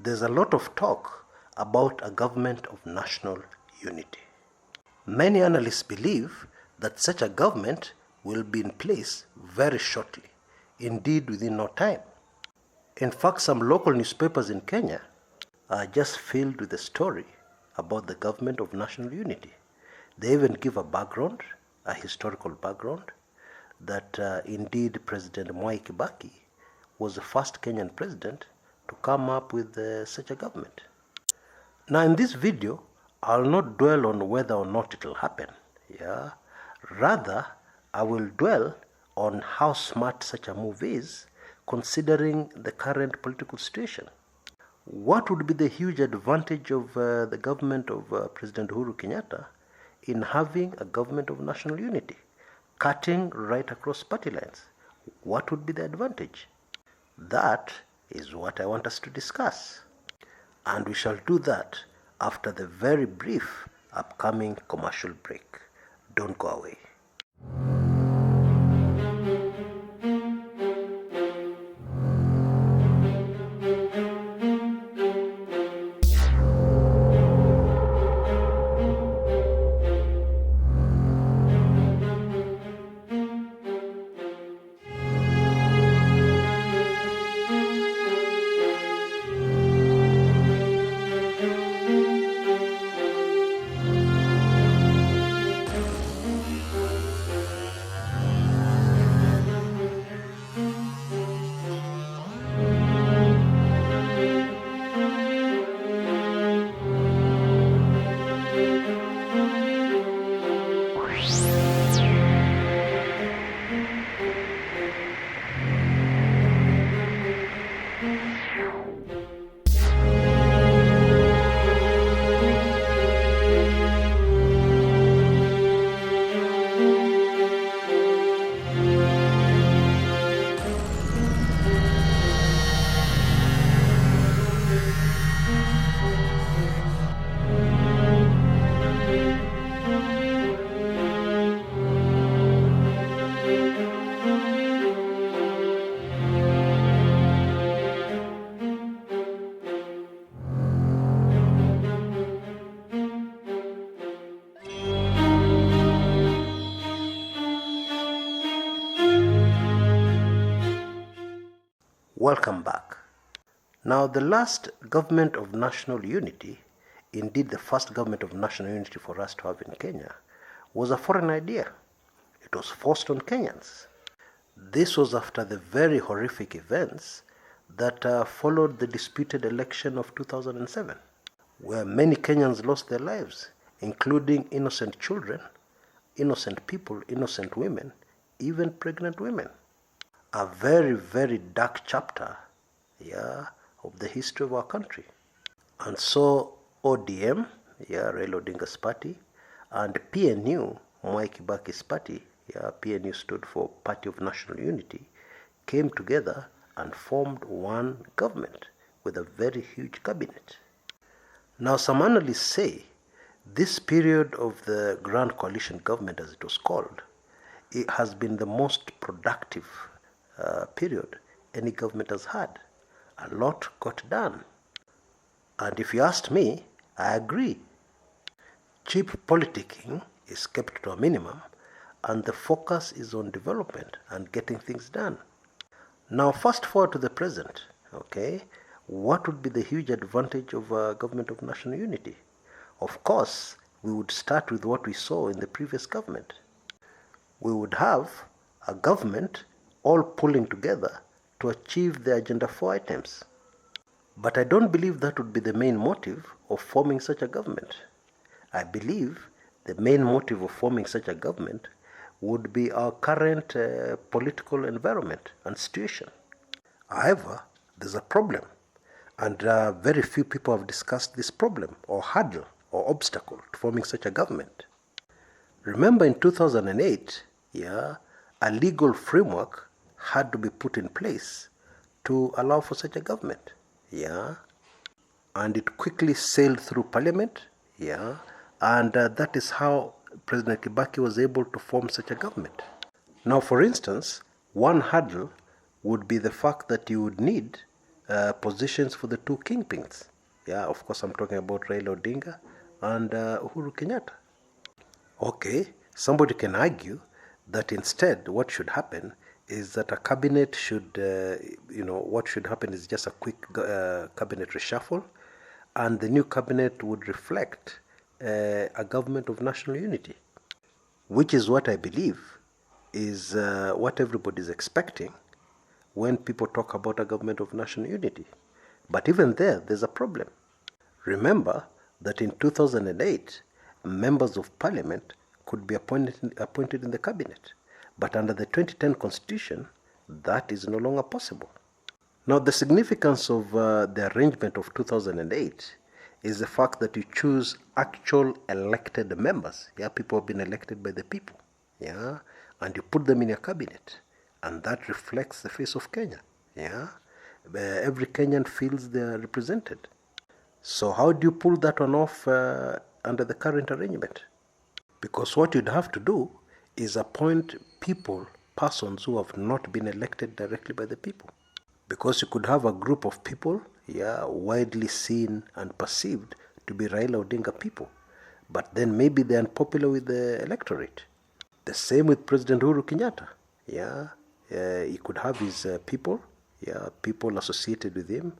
There's a lot of talk about a government of national unity. Many analysts believe that such a government will be in place very shortly, indeed within no time. In fact, some local newspapers in Kenya are just filled with a story about the government of national unity. They even give a background, a historical background, that indeed President Mwai Kibaki was the first Kenyan president to come up with such a government. Now in this video, I'll not dwell on whether or not it will happen. Rather, I will dwell on how smart such a move is considering the current political situation. What would be the huge advantage of the government of President Uhuru Kenyatta in having a government of national unity, cutting right across party lines? What would be the advantage? That is what I want us to discuss. And we shall do that after the very brief upcoming commercial break. Don't go away. Welcome back. Now, the last government of national unity, indeed the first government of national unity for us to have in Kenya, was a foreign idea. It was forced on Kenyans. This was after the very horrific events that followed the disputed election of 2007, where many Kenyans lost their lives, including innocent children, innocent people, innocent women, even pregnant women. A very, very dark chapter, of the history of our country. And so ODM, Raila Odinga's party, and PNU, Mwai Kibaki's party, PNU stood for Party of National Unity, came together and formed one government with a very huge cabinet. Now some analysts say this period of the Grand Coalition government, as it was called, it has been the most productive period any government has had. A lot got done. And if you asked me, I agree. Cheap politicking is kept to a minimum, and the focus is on development and getting things done. Now fast forward to the present, what would be the huge advantage of a government of national unity? Of course, we would start with what we saw in the previous government. We would have a government all pulling together to achieve the Agenda 4 items. But I don't believe that would be the main motive of forming such a government. I believe the main motive of forming such a government would be our current political environment and situation. However, there's a problem, and very few people have discussed this problem or hurdle or obstacle to forming such a government. Remember in 2008, a legal framework had to be put in place to allow for such a government. And it quickly sailed through parliament. And that is how President Kibaki was able to form such a government. Now, for instance, one hurdle would be the fact that you would need positions for the two kingpins. Yeah, of course, I'm talking about Raila Odinga and Uhuru Kenyatta. Okay, somebody can argue that instead what should happen is that a cabinet should, what should happen is just a quick cabinet reshuffle, and the new cabinet would reflect a government of national unity, which is what I believe is what everybody is expecting when people talk about a government of national unity. But even there's a problem. Remember that in 2008, members of parliament could be appointed in the cabinet. But under the 2010 constitution, that is no longer possible. Now, the significance of the arrangement of 2008 is the fact that you choose actual elected members. Yeah, people have been elected by the people. Yeah, and you put them in your cabinet, and that reflects the face of Kenya. Yeah, every Kenyan feels they are represented. So how do you pull that one off under the current arrangement? Because what you'd have to do is appoint persons who have not been elected directly by the people. Because you could have a group of people, widely seen and perceived to be Raila Odinga people, but then maybe they're unpopular with the electorate. The same with President Uhuru Kenyatta. He could have his people associated with him,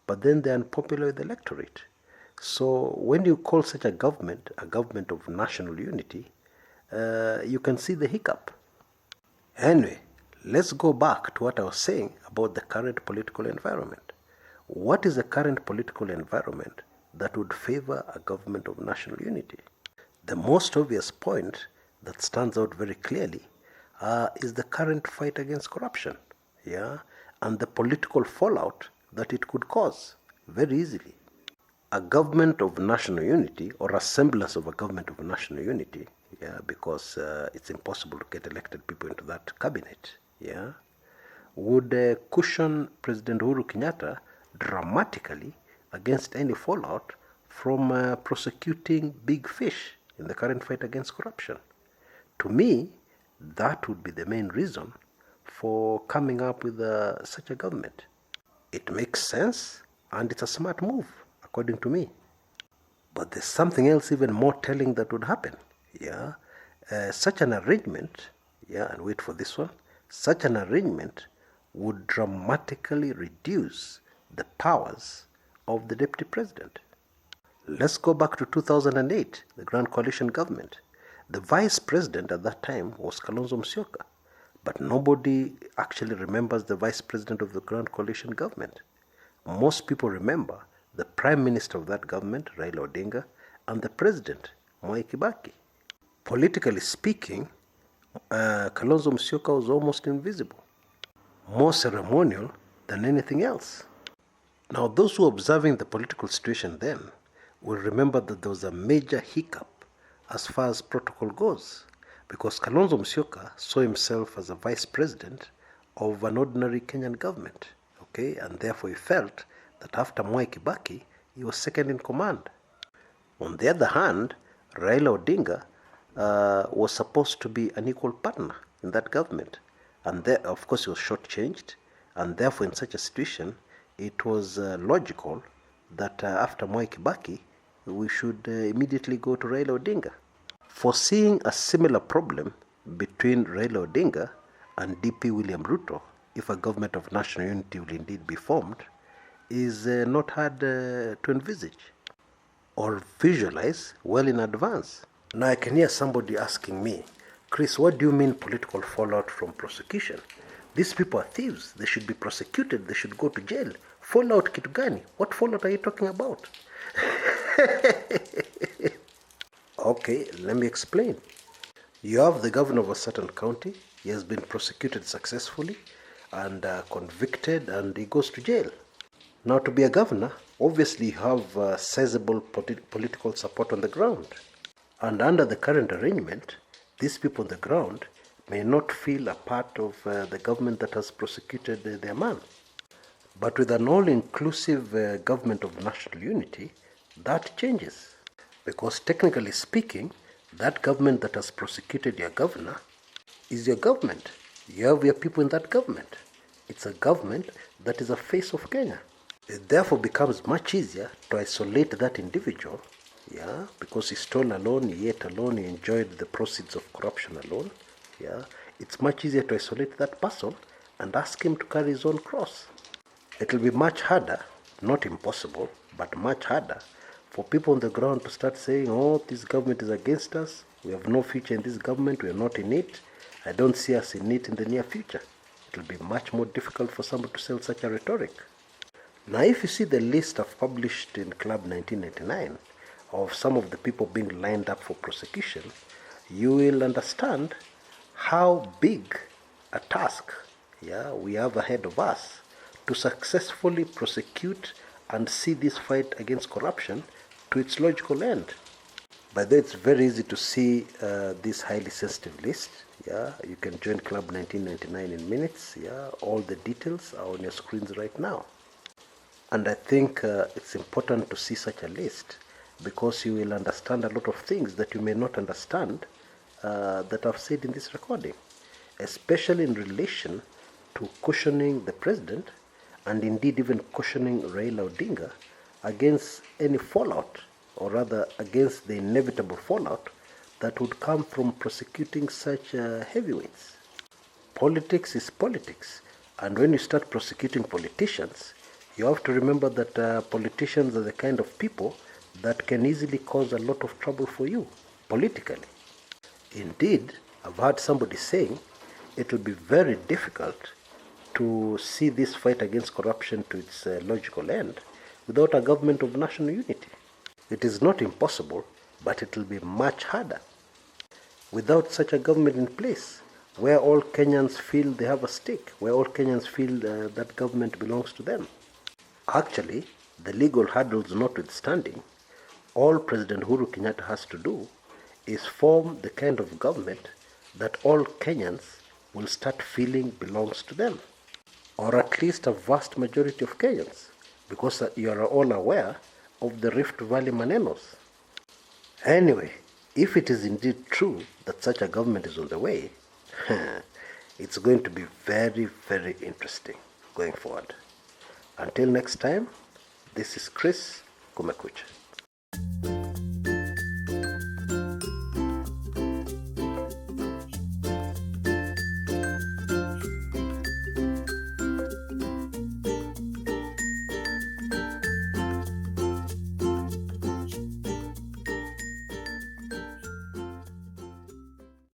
but then they're unpopular with the electorate. So when you call such a government of national unity, you can see the hiccup. Anyway, let's go back to what I was saying about the current political environment. What is the current political environment that would favor a government of national unity? The most obvious point that stands out very clearly is the current fight against corruption, and the political fallout that it could cause very easily. A government of national unity, or a semblance of a government of national unity, because it's impossible to get elected people into that cabinet, would cushion President Uhuru Kenyatta dramatically against any fallout from prosecuting big fish in the current fight against corruption. To me, that would be the main reason for coming up with such a government. It makes sense, and it's a smart move, according to me. But there's something else even more telling that would happen. Such an arrangement, and wait for this one, such an arrangement would dramatically reduce the powers of the deputy president. Let's go back to 2008, the Grand Coalition government. The vice president at that time was Kalonzo Musyoka, but nobody actually remembers the vice president of the Grand Coalition government. Most people remember the prime minister of that government, Raila Odinga, and the president, Mwai Kibaki. Politically speaking, Kalonzo Musyoka was almost invisible, more ceremonial than anything else. Now, those who are observing the political situation then will remember that there was a major hiccup as far as protocol goes, because Kalonzo Musyoka saw himself as a vice president of an ordinary Kenyan government, and therefore he felt that after Mwai Kibaki, he was second in command. On the other hand, Raila Odinga was supposed to be an equal partner in that government, and of course he was shortchanged, and therefore in such a situation, it was logical that after Mwai Kibaki, we should immediately go to Raila Odinga. Foreseeing a similar problem between Raila Odinga and DP William Ruto, if a government of national unity will indeed be formed, is not hard to envisage or visualize well in advance. Now I can hear somebody asking me, Chris, what do you mean political fallout from prosecution? These people are thieves. They should be prosecuted. They should go to jail. Fallout kitu gani? What fallout are you talking about? Okay, let me explain. You have the governor of a certain county. He has been prosecuted successfully and convicted, and he goes to jail. Now, to be a governor, obviously you have sizable political support on the ground. And under the current arrangement, these people on the ground may not feel a part of the government that has prosecuted their man. But with an all-inclusive government of national unity, that changes. Because technically speaking, that government that has prosecuted your governor is your government. You have your people in that government. It's a government that is a face of Kenya. It therefore becomes much easier to isolate that individual, yeah, because he stole alone, he ate alone, he enjoyed the proceeds of corruption alone, yeah. It's much easier to isolate that person and ask him to carry his own cross. It will be much harder, not impossible, but much harder for people on the ground to start saying, oh, this government is against us, we have no future in this government, we are not in it, I don't see us in it in the near future. It will be much more difficult for someone to sell such a rhetoric. Now, if you see the list I've published in Club 1999 of some of the people being lined up for prosecution, you will understand how big a task, yeah, we have ahead of us to successfully prosecute and see this fight against corruption to its logical end. By the way, it's very easy to see this highly sensitive list. Yeah, you can join Club 1999 in minutes. Yeah, all the details are on your screens right now. And I think it's important to see such a list because you will understand a lot of things that you may not understand that I've said in this recording, especially in relation to cautioning the president and indeed even cautioning Raila Odinga against any fallout, or rather against the inevitable fallout that would come from prosecuting such heavyweights. Politics is politics, and when you start prosecuting politicians, you have to remember that politicians are the kind of people that can easily cause a lot of trouble for you politically. Indeed, I've heard somebody saying it will be very difficult to see this fight against corruption to its logical end without a government of national unity. It is not impossible, but it will be much harder. Without such a government in place, where all Kenyans feel they have a stake, where all Kenyans feel that government belongs to them. Actually, the legal hurdles notwithstanding, all President Uhuru Kenyatta has to do is form the kind of government that all Kenyans will start feeling belongs to them, or at least a vast majority of Kenyans, because you are all aware of the Rift Valley manenos. Anyway, if it is indeed true that such a government is on the way, it's going to be very, very interesting going forward. Until next time, this is Chris Kumekucha.